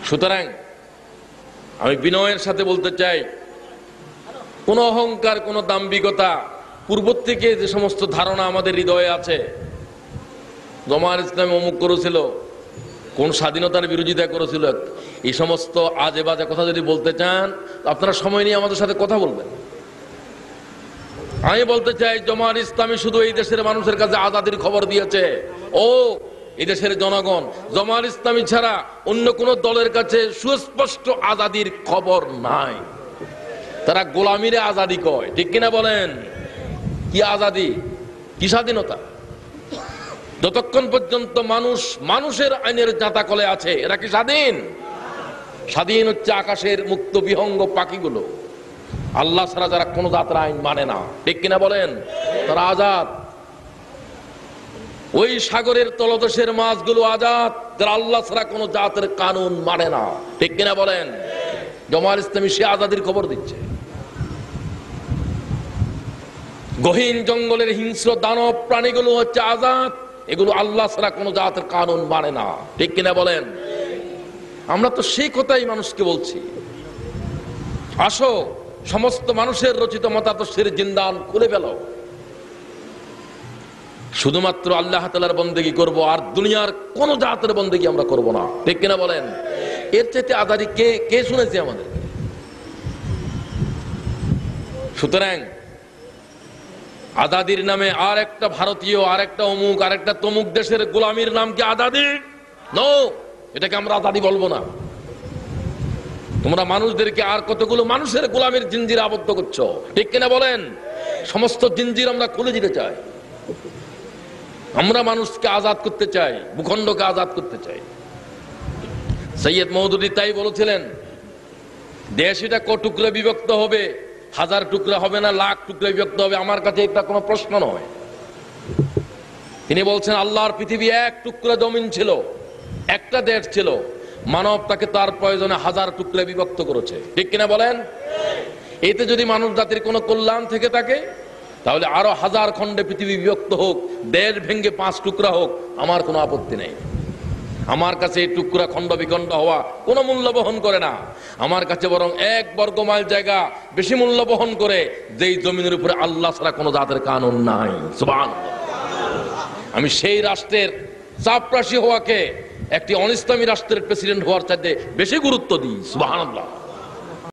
সুতরাং আমি বিনয়ের সাথে বলতে চাই, কোন অহংকার, কোন দাম্ভিকতা, পূর্ব থেকে যে সমস্ত ধারণা আমাদের হৃদয়ে আছে, জামায়াত ইসলামী অমুক করেছিল, কোন স্বাধীনতার বিরোধিতা করেছিল, এই সমস্ত আজে বাজে কথা যদি বলতে চান আপনারা সময় নিয়ে আমাদের সাথে কথা বলবেন। আমি বলতে চাই, জামায়াত ইসলামী শুধু এই দেশের মানুষের কাছে আজাদির খবর দিয়েছে। ও এই দেশের জনগণ, জামায়াত ইসলামী ছাড়া অন্য কোন দলের কাছে সুস্পষ্ট আজাদির খবর নাই। তারা গোলামিরে আজাদি কয়, ঠিক কিনা বলেন? কি আজাদি, কি স্বাধীনতা? যতক্ষণ পর্যন্ত মানুষ মানুষের আইনের জাঁতাকলে আছে, এরা কি স্বাধীন? স্বাধীন হচ্ছে আকাশের মুক্ত বিহঙ্গ পাখিগুলো, আল্লাহ ছাড়া যারা কোন জাতের আইন মানে না, ঠিক কিনা বলেন? তারা আজাদ। ওই সাগরের তলদেশের মাছগুলো আজাদ, যারা আল্লাহ ছাড়া কোন জাতের কানুন মানে না, ঠিক কিনা বলেন? জামায়াত ইসলামী সে আজাদির খবর দিচ্ছে। গহীন জঙ্গলের হিংস্র দানব প্রাণীগুলো হচ্ছে আজাদ, এগুলো আল্লাহ ছাড়া কোন জাতের কানুন মানে না, ঠিক কিনা বলেন? আমরা তো সেই কথাই মানুষকে বলছি, আসো সমস্ত মানুষের রচিত মতাদর্শের জিন্দান খুলে ফেলো, শুধুমাত্র আল্লাহ তাআলার বন্দেগী করব, আর দুনিয়ার কোন জাতের বন্দেগী আমরা করব না, ঠিক কিনা বলেন? এর চাইতে আজাদি কে কে শুনেছে আমাদের? সুতরাং আজাদির নামে আর একটা ভারতীয়, আর একটা অমুক, আর একটা তমুক দেশের গোলামির নাম কি আজাদি? নো, এটাকে আমরা আজাদি বলবো না। তোমরা মানুষদেরকে আর কতগুলো মানুষের গোলামির জিঞ্জিরে আবদ্ধ করছো, ঠিক কিনা বলেন? সমস্ত জিঞ্জির আমরা খুলে দিতে চাই। আমরা মানুষকে আজাদ করতে চাই, ভূখণ্ডকে আজাদ করতে চাই। সৈয়দ মওদুদী তাই বলেছিলেন, দেশ এটা ক টুকরা বিভক্ত হবে, 1000 টুকরা হবে না, লাখ টুকরা বিভক্ত হবে, আমার কাছে এটা কোনো প্রশ্ন নয়। তিনি বলছেন, আল্লাহর পৃথিবী এক টুকরা জমিন ছিল, একটা দেশ ছিল, মানব তাকে তার প্রয়োজনে 1000 টুকরা বিভক্ত করেছে, ঠিক কিনা বলেন? এতে যদি মানুষ জাতির কোনো কল্যাণ থেকে থাকে, তাহলে আরো 1000 খণ্ডে পৃথিবী বিভক্ত হোক, দেশ ভেঙ্গে 5 টুকরা হোক, আমার কোনো আপত্তি নেই। আমার কাছে এই টুকরা খণ্ড বিখণ্ড হওয়া কোনো মূল্য বহন করে না। আমার কাছে বরং 1 বর্গ মাইল জায়গা বেশি মূল্য বহন করে, যেই জমিনের উপরে আল্লাহ ছাড়া কোনো জাতের কানুন নাই। সুবহানাল্লাহ। আমি সেই রাষ্ট্রের চাপরাশি হওয়াকে একটি অনিসলামী রাষ্ট্রের প্রেসিডেন্ট হওয়ার চাইতে বেশি গুরুত্ব দিই। সুবহানাল্লাহ।